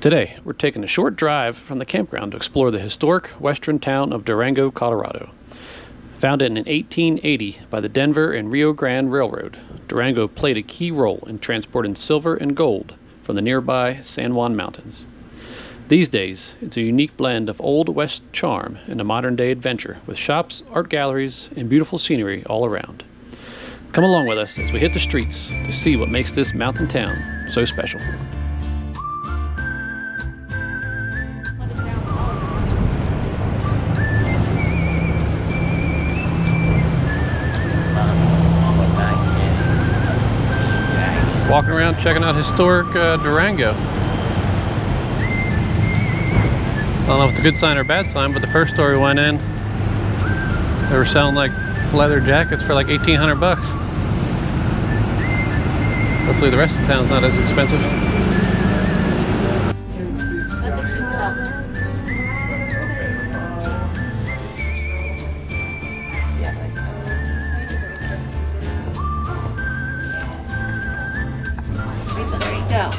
Today, we're taking a short drive from the campground to explore the historic western town of Durango, Colorado. Founded in 1880 by the Denver and Rio Grande Railroad, Durango played a key role in transporting silver and gold from the nearby San Juan Mountains. These days, it's a unique blend of Old West charm and a modern-day adventure with shops, art galleries, and beautiful scenery all around. Come along with us as we hit the streets to see what makes this mountain town so special. Walking around checking out historic Durango. I don't know if it's a good sign or a bad sign, but the first store we went in, they were selling like leather jackets for like 1,800 bucks. Hopefully the rest of the town's not as expensive. That's a cute cup. There you go.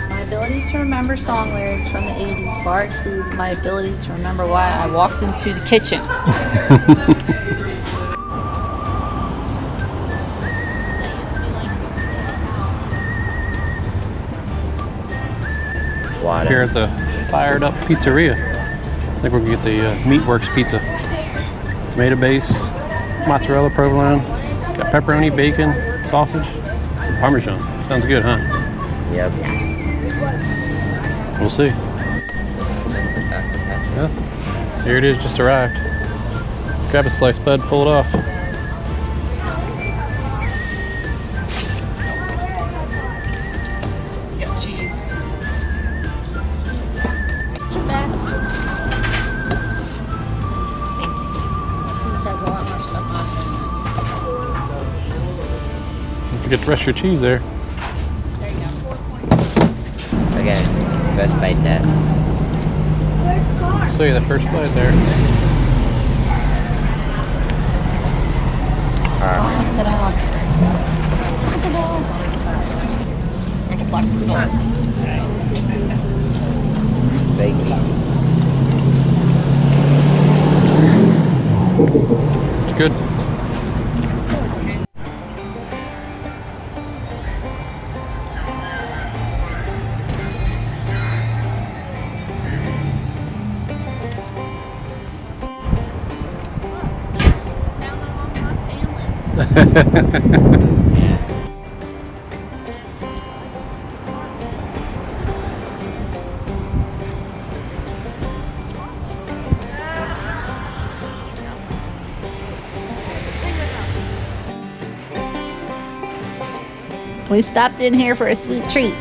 My ability to remember song lyrics from the 80s far exceeds my ability to remember why I walked into the kitchen. Here at the Fired Up Pizzeria. I think we're gonna get the Meatworks pizza. Tomato base, mozzarella provolone, got pepperoni, bacon, sausage, some Parmesan. Sounds good, huh? Yep. We'll see. Yeah. Here it is, just arrived. Grab a slice, bud, pull it off. Got cheese. Don't forget the rest of your cheese there. There you go. Okay, first bite that. So yeah, the first bite there. Very easy. It's good. We stopped in here for a sweet treat.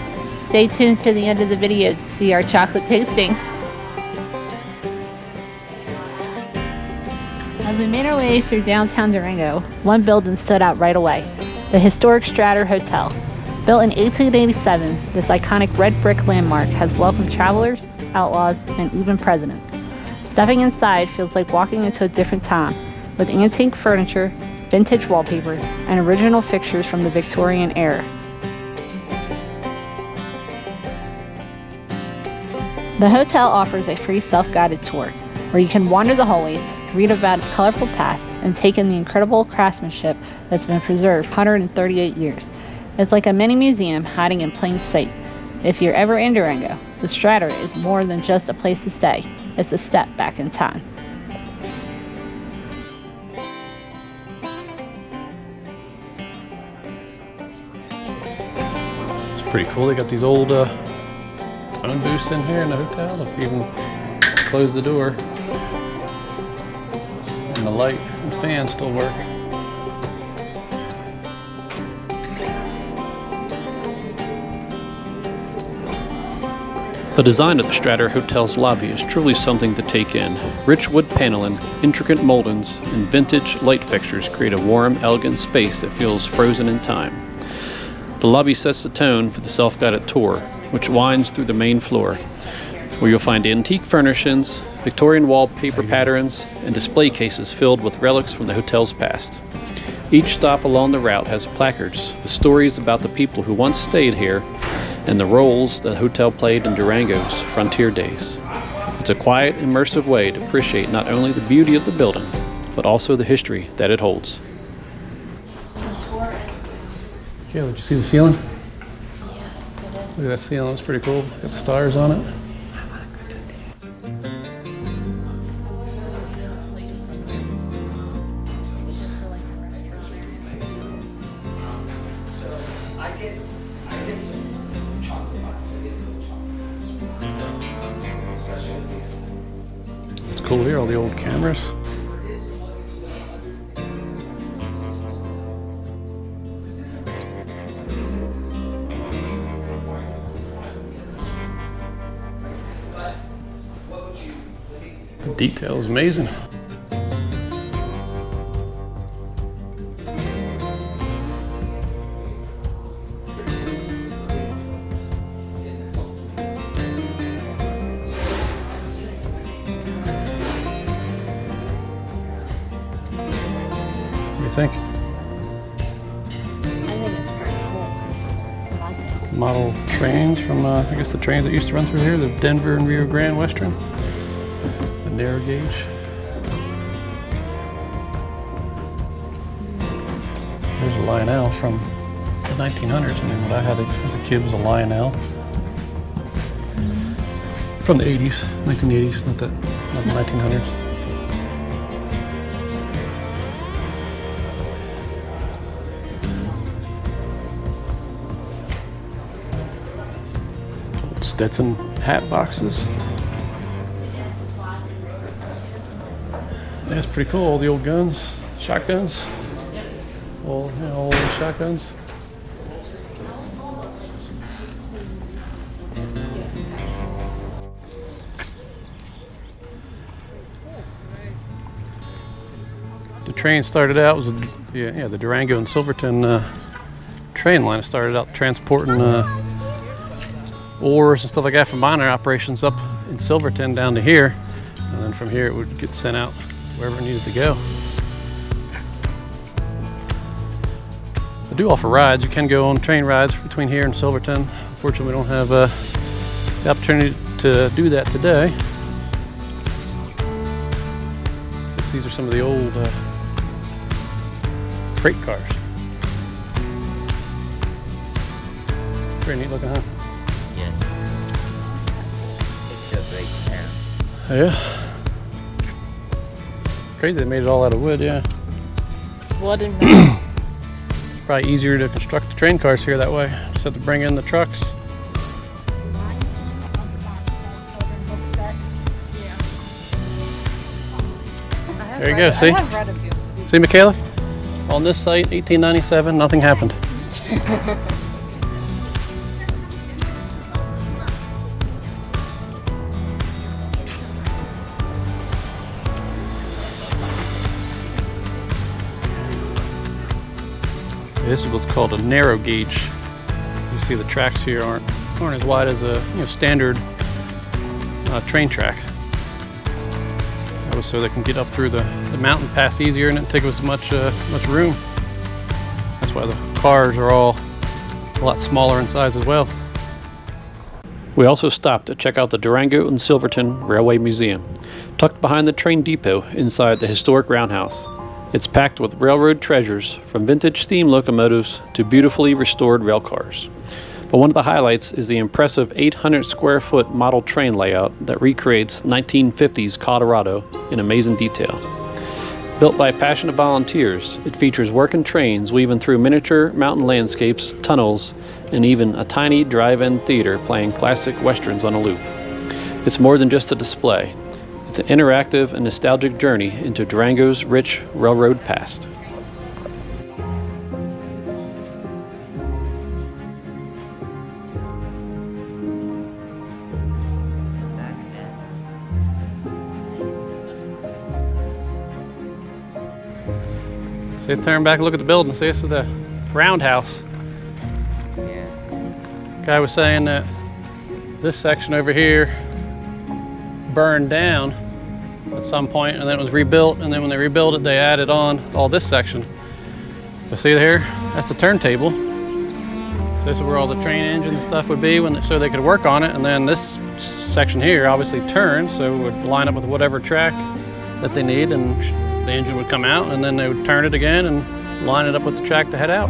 Stay tuned to the end of the video to see our chocolate tasting. As we made our way through downtown Durango, one building stood out right away, the historic Strater Hotel. Built in 1887, this iconic red brick landmark has welcomed travelers, outlaws, and even presidents. Stepping inside feels like walking into a different time, with antique furniture, vintage wallpaper, and original fixtures from the Victorian era. The hotel offers a free self-guided tour, where you can wander the hallways, read about its colorful past, and take in the incredible craftsmanship that's been preserved 138 years. It's like a mini museum hiding in plain sight. If you're ever in Durango, the Strater is more than just a place to stay. It's a step back in time. It's pretty cool. They got these old phone booths in here in the hotel. Look, you can close the door. And the light and fan still work. The design of the Strater Hotel's lobby is truly something to take in. Rich wood paneling, intricate moldings, and vintage light fixtures create a warm, elegant space that feels frozen in time. The lobby sets the tone for the self-guided tour, which winds through the main floor, where you'll find antique furnishings, Victorian wallpaper patterns, and display cases filled with relics from the hotel's past. Each stop along the route has placards with stories about the people who once stayed here and the roles the hotel played in Durango's frontier days. It's a quiet, immersive way to appreciate not only the beauty of the building, but also the history that it holds. Okay, did you see the ceiling? Look at that ceiling, that's pretty cool. Got the stars on it. It's cool here, all the old cameras. The detail is amazing. What do you think? I think it's pretty cool. I think. Model trains from, I guess the trains that used to run through here, the Denver and Rio Grande Western. The narrow gauge. There's a Lionel from the 1900s. I mean, what I had as a kid was a Lionel. From the 80s, 1980s, not the 1900s. Stetson hat boxes. That's pretty cool. All the old guns, shotguns. All old shotguns. The train started out was the Durango and Silverton train line. It started out transporting ores and stuff like that from miner operations up in Silverton down to here, and then from here it would get sent out wherever it needed to go. They do offer rides. You can go on train rides between here and Silverton. Unfortunately, we don't have the opportunity to do that today. These are some of the old freight cars. Pretty neat looking, huh? Yes. It's a great town. Yeah. Crazy they made it all out of wood, yeah. Wood and metal. It's probably easier to construct the train cars here that way. Just have to bring in the trucks. There you go, see? I have read a few. See, Michaela? On this site, 1897, nothing happened. This is what's called a narrow gauge. You see the tracks here aren't as wide as a standard train track. That was so they can get up through the mountain pass easier and it didn't take as much room. That's why the cars are all a lot smaller in size as well. We also stopped to check out the Durango and Silverton Railway Museum, tucked behind the train depot inside the historic roundhouse. It's packed with railroad treasures, from vintage steam locomotives to beautifully restored rail cars. But one of the highlights is the impressive 800 square foot model train layout that recreates 1950s Colorado in amazing detail. Built by passionate volunteers, it features working trains weaving through miniature mountain landscapes, tunnels, and even a tiny drive-in theater playing classic westerns on a loop. It's more than just a display. It's an interactive and nostalgic journey into Durango's rich railroad past. See, turn back and look at the building. See, this is the roundhouse. Yeah. Guy was saying that this section over here burned down at some point and then it was rebuilt, and then when they rebuilt it they added on all this section. But see here, that's the turntable. This is where all the train engine and stuff would be so they could work on it. And then this section here obviously turns, so it would line up with whatever track that they need, and the engine would come out, and then they would turn it again and line it up with the track to head out.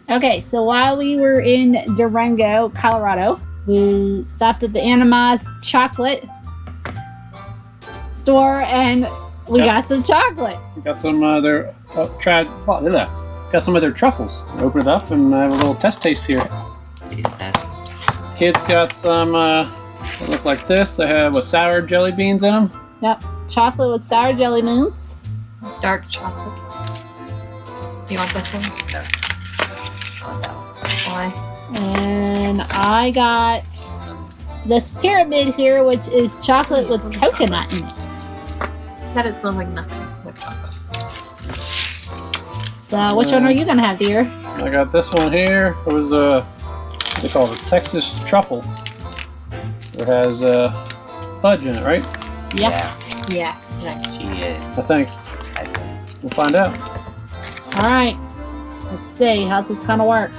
Okay, so while we were in Durango, Colorado, we stopped at the Animas chocolate store and we got some chocolate. Got some got some of their truffles. Open it up and have a little test taste here. Taste test. Kids got some they look like this. They have sour jelly beans in them. Yep, chocolate with sour jelly beans. Dark chocolate. You want this one? No. Why? And I got this pyramid here, which is chocolate with coconut in it. It said it smells like nothing. It smells like chocolate. So which one are you gonna have, dear? I got this one here. It was what they call it, Texas truffle. It has fudge in it, right? Yep. Yeah. I think. We'll find out. All right. Let's see. How's this gonna work?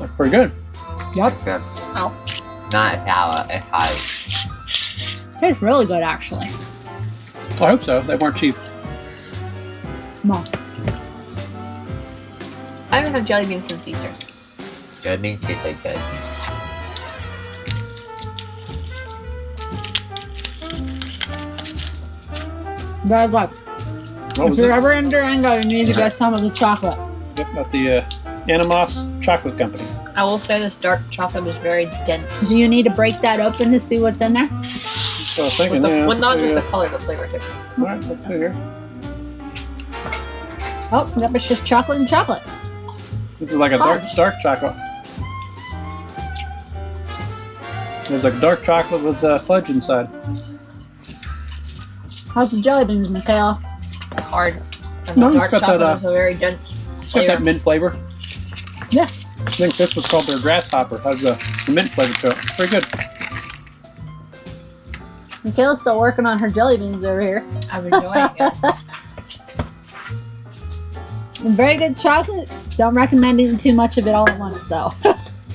Looks pretty good. Yep. Good. Ow. Not sour, it's hot. Tastes really good, actually. I hope so. They weren't cheap. Come on. I haven't had jelly beans since Easter. Jelly beans taste like good. Very good. What If was you're it? ever in Durango, you need to get some of the chocolate. Yep, got the Animas Chocolate Company. I will say this dark chocolate is very dense. Do you need to break that open to see what's in there? So I was thinking, yeah, Well, not let's just see, the color, the flavor too. all right, let's see here. Oh, yep, it's just chocolate and chocolate. This is like a Fudge. dark chocolate. There's like dark chocolate with fudge inside. How's the jelly beans, Michaela? Hard. And No, the it's dark got chocolate that, is a very dense It's got flavor. that mint flavor. Yeah. I think this was called their grasshopper. Has the mint flavor to it. Pretty good. Michaela's still working on her jelly beans over here. I'm enjoying it. Very good chocolate. Don't recommend eating too much of it all at once, though.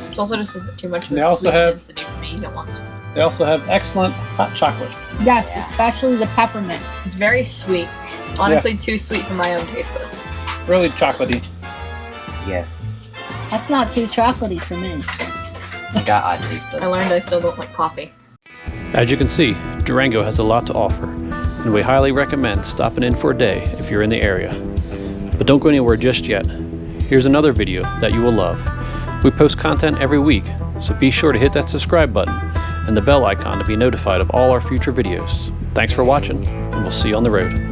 It's also just a bit too much of They a also sweet have- density for me at once. They also have excellent hot chocolate. Yes, Yeah. especially the peppermint. It's very sweet. Honestly, too sweet for my own taste buds. Really chocolatey. Yes. That's not too chocolatey for me. You got odd taste buds. I learned I still don't like coffee. As you can see, Durango has a lot to offer, and we highly recommend stopping in for a day if you're in the area. But don't go anywhere just yet. Here's another video that you will love. We post content every week, so be sure to hit that subscribe button and the bell icon to be notified of all our future videos. Thanks for watching, and we'll see you on the road.